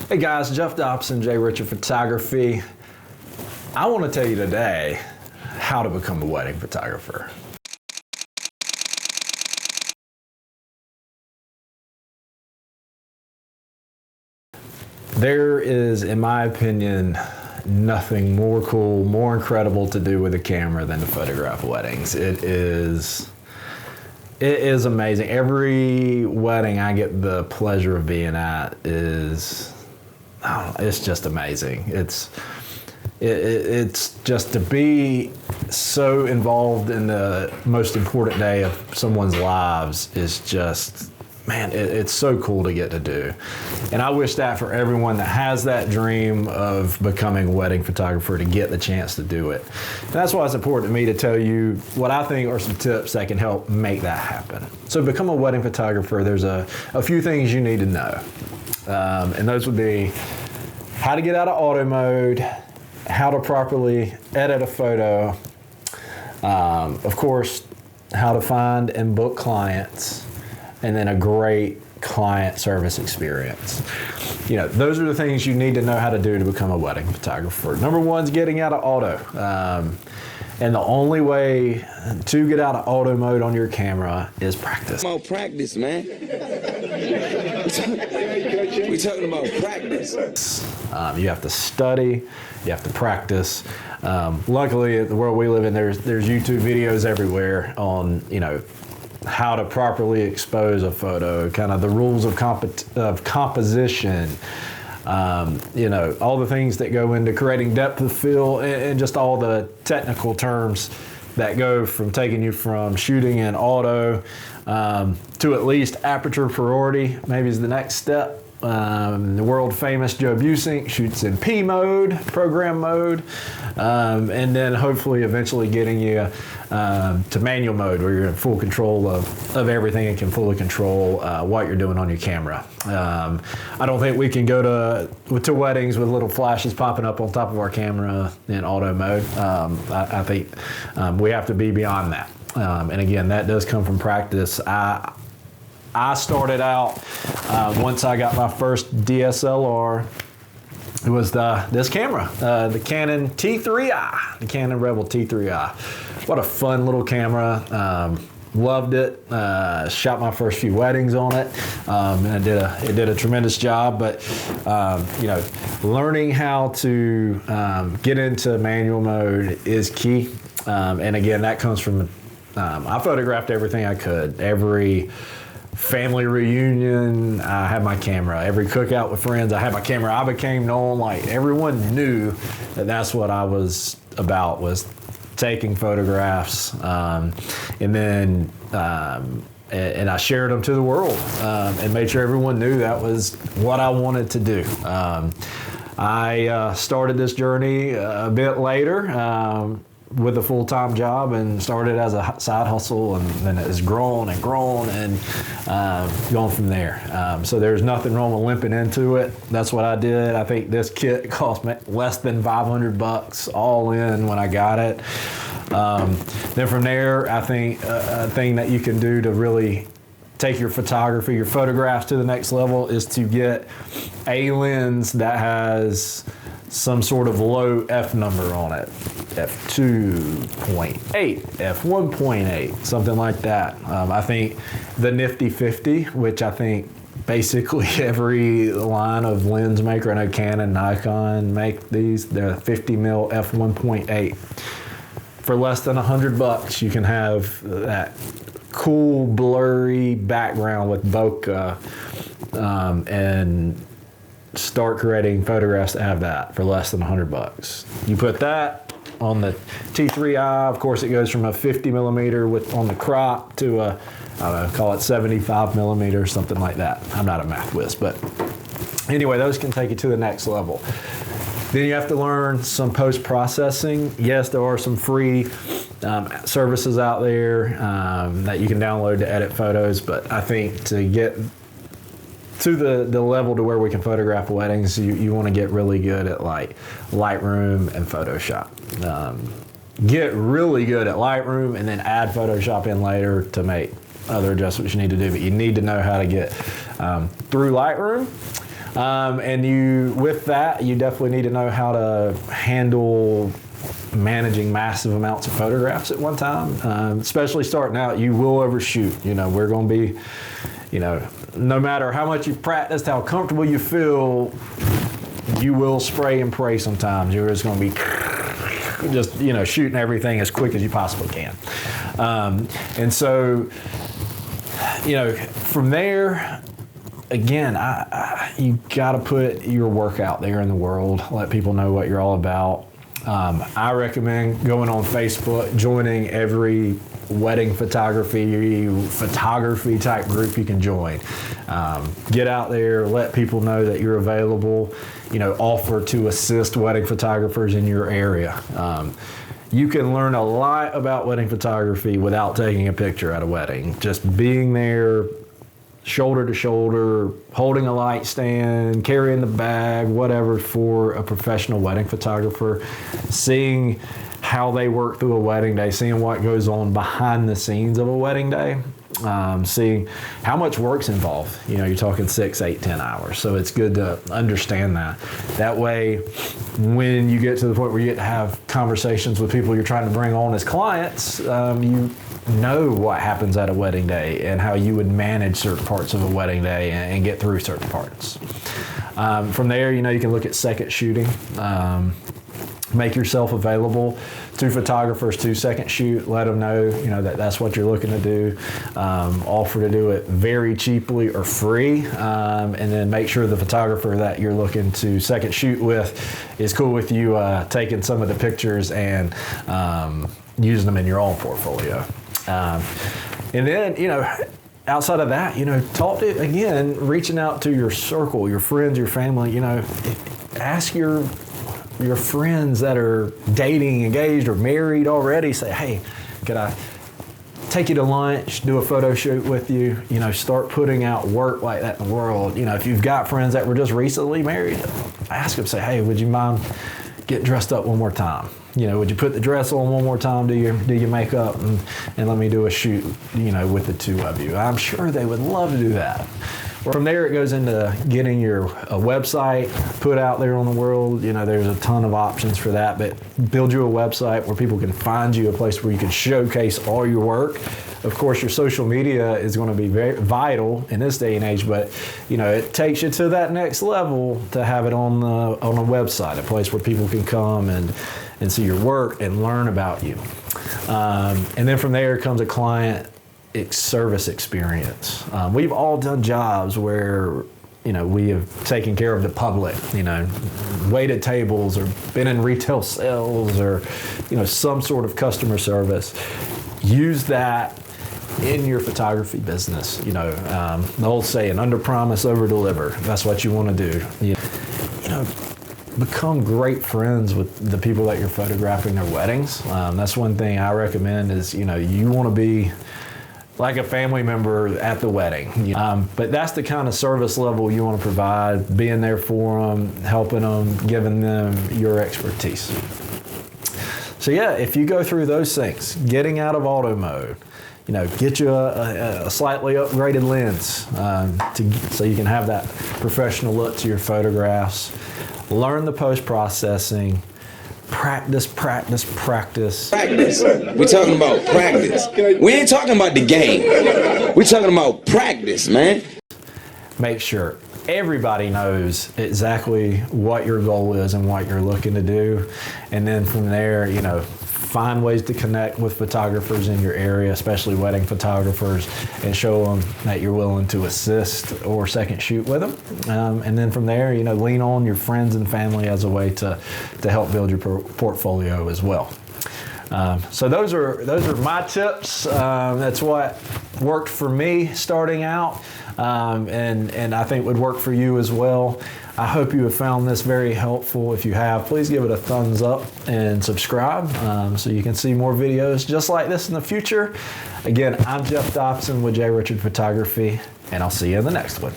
Hey guys, Jeff Dobson, J. Richard Photography. I want to tell you today how to become a wedding photographer. There is, in my opinion, nothing more cool, more incredible to do with a camera than to photograph weddings. It is amazing. Every wedding I get the pleasure of being at is, it's just amazing. It's just to be so involved in the most important day of someone's lives is just, man, it's so cool to get to do. And I wish that for everyone that has that dream of becoming a wedding photographer to get the chance to do it. And that's why it's important to me to tell you what I think are some tips that can help make that happen. So to become a wedding photographer, there's a few things you need to know. And those would be how to get out of auto mode, how to properly edit a photo, of course, how to find and book clients, and then a great client service experience. You know, those are the things you need to know how to do to become a wedding photographer. Number one is getting out of auto. And the only way to get out of auto mode on your camera is practice. About practice, man. We're talking about practice. You have to study, you have to practice. Luckily, in the world we live in, there's YouTube videos everywhere on, you know, how to properly expose a photo, kind of the rules of composition, you know, all the things that go into creating depth of field and just all the technical terms that go from taking you from shooting in auto to at least aperture priority, maybe is the next step. The world famous Joe Buesink shoots in P mode, program mode, and then hopefully eventually getting you to manual mode where you're in full control of everything and can fully control what you're doing on your camera. I don't think we can go to weddings with little flashes popping up on top of our camera in auto mode. I think we have to be beyond that. And again, that does come from practice. I started out, once I got my first DSLR, it was this camera, the Canon T3i, the Canon Rebel T3i. What a fun little camera. Loved it. Shot my first few weddings on it, and it did a tremendous job. But you know, learning how to get into manual mode is key. And again, that comes from I photographed everything I could. Every family reunion, I had my camera. Every cookout with friends, I had my camera. I became known, like everyone knew that that's what I was about, was taking photographs. And then and I shared them to the world and made sure everyone knew that was what I wanted to do. I started this journey a bit later with a full-time job and started as a side hustle, and then it has grown and grown and gone from there. So there's nothing wrong with limping into it. That's what I did. I think this kit cost me less than $500 all in when I got it. Then from there, I think a thing that you can do to really take your photography, your photographs to the next level is to get a lens that has some sort of low F number on it, f2.8, f1.8, something like that. I think the Nifty 50, which I think basically every line of lens maker, I know Canon, Nikon make these, they're 50mm f1.8. For less than $100, you can have that cool blurry background with bokeh and start creating photographs that have that for less than $100. You put that on the T3i, of course it goes from a 50mm on the crop to a, I don't know, call it 75mm, something like that. I'm not a math whiz, but anyway, those can take you to the next level. Then you have to learn some post-processing. Yes, there are some free services out there that you can download to edit photos, but I think to get to the level to where we can photograph weddings, you want to get really good at like Lightroom and Photoshop. Get really good at Lightroom and then add Photoshop in later to make other adjustments you need to do, but you need to know how to get through Lightroom. And with that, you definitely need to know how to handle managing massive amounts of photographs at one time. Especially starting out, you will overshoot. We're going to be, no matter how much you've practiced, how comfortable you feel, you will spray and pray sometimes. You're just going to be just, shooting everything as quick as you possibly can. And so, from there, again, you got to put your work out there in the world, let people know what you're all about. I recommend going on Facebook, joining every wedding photography type group you can join. Get out there, let people know that you're available, offer to assist wedding photographers in your area. You can learn a lot about wedding photography without taking a picture at a wedding. Just being there, shoulder to shoulder, holding a light stand, carrying the bag, whatever, for a professional wedding photographer, seeing how they work through a wedding day, seeing what goes on behind the scenes of a wedding day, seeing how much work's involved. You're talking 6, 8, 10 hours. So it's good to understand that. That way, when you get to the point where you get to have conversations with people you're trying to bring on as clients, you know what happens at a wedding day and how you would manage certain parts of a wedding day and get through certain parts. From there, you can look at second shooting. Make yourself available to photographers to second shoot. Let them know, that that's what you're looking to do. Offer to do it very cheaply or free, and then make sure the photographer that you're looking to second shoot with is cool with you taking some of the pictures and using them in your own portfolio. And then, outside of that, talk to, again, reaching out to your circle, your friends, your family, ask your friends that are dating, engaged, or married already, say, hey, could I take you to lunch, do a photo shoot with you? Start putting out work like that in the world. If you've got friends that were just recently married, ask them, say, hey, would you mind getting dressed up one more time? Would you put the dress on one more time, do your makeup, and let me do a shoot, with the two of you? I'm sure they would love to do that. From there, it goes into getting a website put out there on the world. There's a ton of options for that, but build you a website where people can find you, a place where you can showcase all your work. Of course, your social media is going to be very vital in this day and age, but it takes you to that next level to have it on a website, a place where people can come and see your work and learn about you. And then from there comes a client service experience. We've all done jobs where we have taken care of the public, waited tables or been in retail sales or some sort of customer service. Use that in your photography business. The old saying, under promise, over deliver. That's what you want to do. Become great friends with the people that you're photographing their weddings. That's one thing I recommend is, you want to be like a family member at the wedding. But that's the kind of service level you want to provide, being there for them, helping them, giving them your expertise. So yeah, if you go through those things, getting out of auto mode, get you a slightly upgraded lens so you can have that professional look to your photographs, learn the post-processing, practice. Practice. We're talking about practice. We ain't talking about the game. We're talking about practice, man. Make sure everybody knows exactly what your goal is and what you're looking to do. And then from there, find ways to connect with photographers in your area, especially wedding photographers, and show them that you're willing to assist or second shoot with them. And then from there, lean on your friends and family as a way to help build your portfolio as well. So those are my tips. That's what worked for me starting out, and I think would work for you as well. I hope you have found this very helpful. If you have, please give it a thumbs up and subscribe so you can see more videos just like this in the future. Again, I'm Jeff Dobson with J. Richard Photography, and I'll see you in the next one.